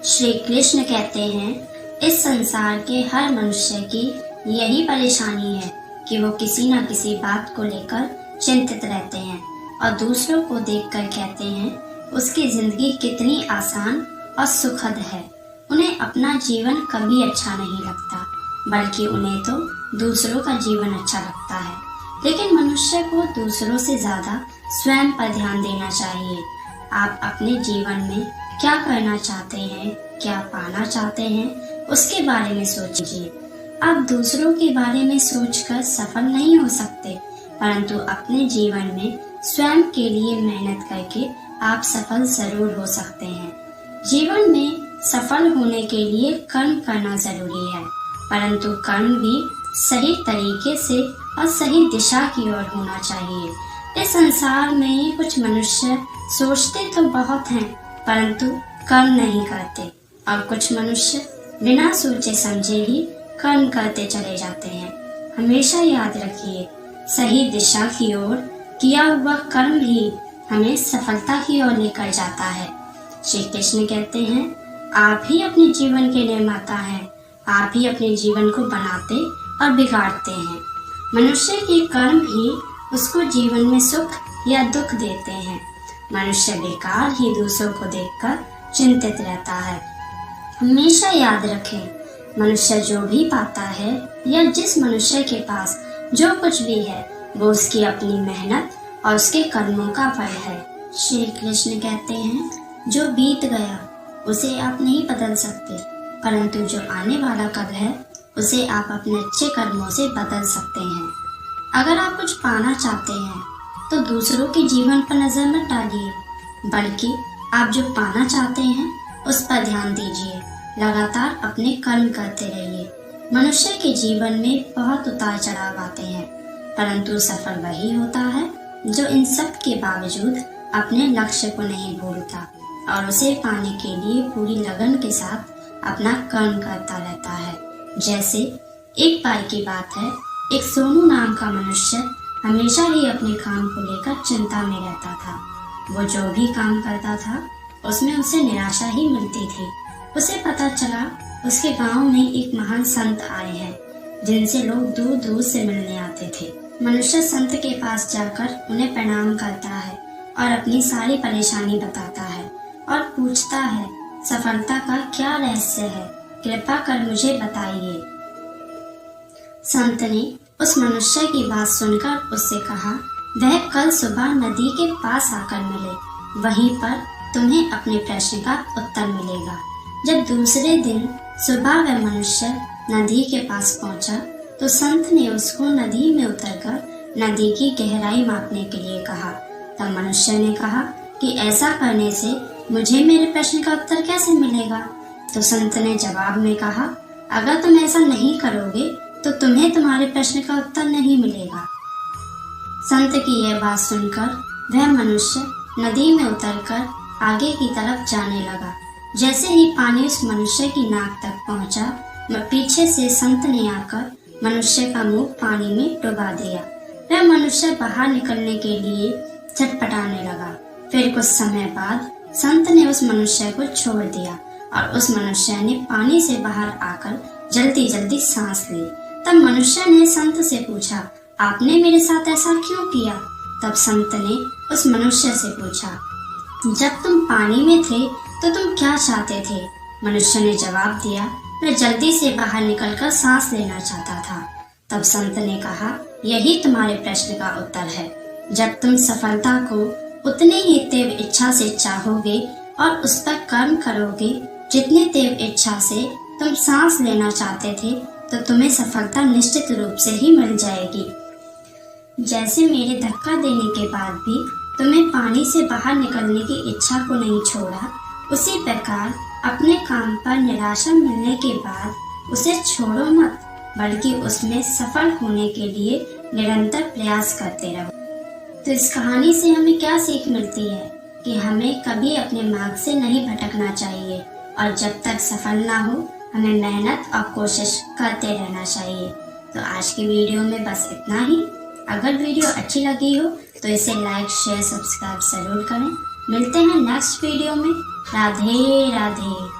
श्री कृष्ण कहते हैं, इस संसार के हर मनुष्य की यही परेशानी है कि वो किसी न किसी बात को लेकर चिंतित रहते हैं और दूसरों को देखकर कहते हैं उसकी जिंदगी कितनी आसान और सुखद है। उन्हें अपना जीवन कभी अच्छा नहीं लगता, बल्कि उन्हें तो दूसरों का जीवन अच्छा लगता है। लेकिन मनुष्य को दूसरों से ज्यादा स्वयं पर ध्यान देना चाहिए। आप अपने जीवन में क्या करना चाहते हैं, क्या पाना चाहते हैं, उसके बारे में सोचिए। आप दूसरों के बारे में सोचकर सफल नहीं हो सकते, परंतु अपने जीवन में स्वयं के लिए मेहनत करके आप सफल जरूर हो सकते हैं। जीवन में सफल होने के लिए कर्म करना जरूरी है, परंतु कर्म भी सही तरीके से और सही दिशा की ओर होना चाहिए। इस संसार में कुछ मनुष्य सोचते तो बहुत हैं, परंतु कर्म नहीं करते, और कुछ मनुष्य बिना सोचे समझे ही कर्म करते चले जाते हैं। हमेशा याद रखिए, सही दिशा की ओर किया हुआ कर्म ही हमें सफलता की ओर लेकर जाता है। श्री कृष्ण कहते हैं, आप ही अपने जीवन के निर्माता हैं। आप ही अपने जीवन को बनाते और बिगाड़ते हैं। मनुष्य के कर्म ही उसको जीवन में सुख या दुख देते हैं। मनुष्य बेकार ही दूसरों को देखकर चिंतित रहता है। हमेशा याद रखें, मनुष्य जो भी पाता है या जिस मनुष्य के पास जो कुछ भी है, वो उसकी अपनी मेहनत और उसके कर्मों का फल है। श्री कृष्ण कहते हैं, जो बीत गया उसे आप नहीं बदल सकते, परंतु जो आने वाला कल है उसे आप अपने अच्छे कर्मों से बदल सकते हैं। अगर आप कुछ पाना चाहते हैं तो दूसरों के जीवन पर नजर मत डालिए, बल्कि आप जो पाना चाहते हैं उस पर ध्यान दीजिए। लगातार अपने कर्म करते रहिए। मनुष्य के जीवन में बहुत उतार चढ़ाव आते हैं, परंतु सफल वही होता है जो इन सब के बावजूद अपने लक्ष्य को नहीं भूलता और उसे पाने के लिए पूरी लगन के साथ अपना कर्म करता रहता है। जैसे एक बार की बात है, एक सोनू नाम का मनुष्य हमेशा ही अपने काम को लेकर चिंता में रहता था। वो जो भी काम करता था उसमें उसे निराशा ही मिलती थी। उसे पता चला उसके गांव में एक महान संत आए हैं, जिनसे लोग दूर दूर से मिलने आते थे। मनुष्य संत के पास जाकर उन्हें प्रणाम करता है और अपनी सारी परेशानी बताता है और पूछता है, सफलता का क्या रहस्य है, कृपा कर मुझे बताइए। संत ने उस मनुष्य की बात सुनकर उससे कहा, वह कल सुबह नदी के पास आकर मिले, वहीं पर तुम्हें अपने प्रश्न का उत्तर मिलेगा। जब दूसरे दिन सुबह वह मनुष्य नदी के पास पहुंचा तो संत ने उसको नदी में उतरकर नदी की गहराई मापने के लिए कहा। तब मनुष्य ने कहा कि ऐसा करने से मुझे मेरे प्रश्न का उत्तर कैसे मिलेगा? तो संत ने जवाब में कहा, अगर तुम ऐसा नहीं करोगे तो तुम्हें तुम्हारे प्रश्न का उत्तर नहीं मिलेगा। संत की यह बात सुनकर वह मनुष्य नदी में उतरकर आगे की तरफ जाने लगा। जैसे ही पानी उस मनुष्य की नाक तक पहुंचा, पीछे से संत ने आकर मनुष्य का मुंह पानी में डुबा दिया। वह मनुष्य बाहर निकलने के लिए छटपटाने लगा। फिर कुछ समय बाद संत ने उस मनुष्य को छोड़ दिया और उस मनुष्य ने पानी से बाहर आकर जल्दी जल्दी सांस ली। तब मनुष्य ने संत से पूछा, आपने मेरे साथ ऐसा क्यों किया? तब संत ने उस मनुष्य से पूछा, जब तुम पानी में थे तो तुम क्या चाहते थे? मनुष्य ने जवाब दिया, मैं जल्दी से बाहर निकलकर सांस लेना चाहता था। तब संत ने कहा, यही तुम्हारे प्रश्न का उत्तर है। जब तुम सफलता को उतनी ही तीव्र इच्छा से चाहोगे और उस पर कर्म करोगे जितनी तीव्र इच्छा से तुम सांस लेना चाहते थे, तो तुम्हें सफलता निश्चित रूप से ही मिल जाएगी। जैसे मेरे धक्का देने के बाद भी तुम्हें पानी से बाहर निकलने की इच्छा को नहीं छोड़ा, उसी प्रकार अपने काम पर निराशा मिलने के बाद उसे छोड़ो मत, बल्कि उसमें सफल होने के लिए निरंतर प्रयास करते रहो। तो इस कहानी से हमें क्या सीख मिलती है कि हमें कभी अपने मार्ग से नहीं भटकना चाहिए और जब तक सफल ना हो हमें मेहनत और कोशिश करते रहना चाहिए। तो आज की वीडियो में बस इतना ही। अगर वीडियो अच्छी लगी हो तो इसे लाइक, शेयर, सब्सक्राइब जरूर करें। मिलते हैं नेक्स्ट वीडियो में। राधे राधे।